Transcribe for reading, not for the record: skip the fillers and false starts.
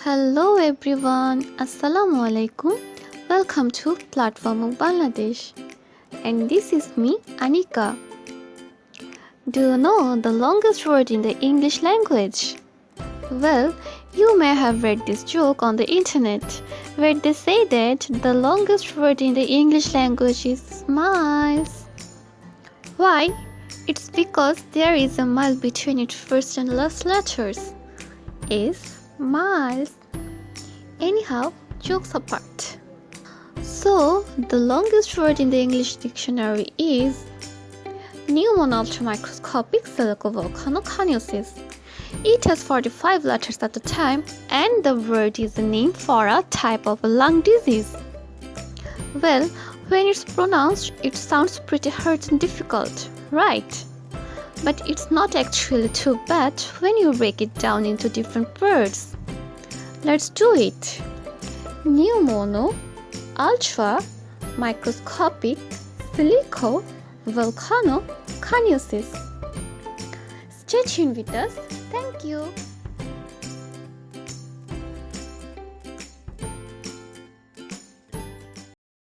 Hello everyone, Assalamu alaikum. Welcome to Platform of Bangladesh. And this is me, Anika. Do you know the longest word in the English language? Well, you may have read this joke on the internet where they say that the longest word in the English language is smiles. Why? It's because there is a mile between its first and last letters. Is miles. Anyhow, jokes apart. So, the longest word in the English dictionary is pneumoultramicroscopic silicovolcanoconiosis. It has 45 letters at a time, and the word is a name for a type of a lung disease. Well, when it's pronounced, it sounds pretty hard and difficult, right? But it's not actually too bad when you break it down into different words. Let's do it. Pneumono, ultra, microscopic, silico, volcano, coniosis. Stay tuned with us. Thank you.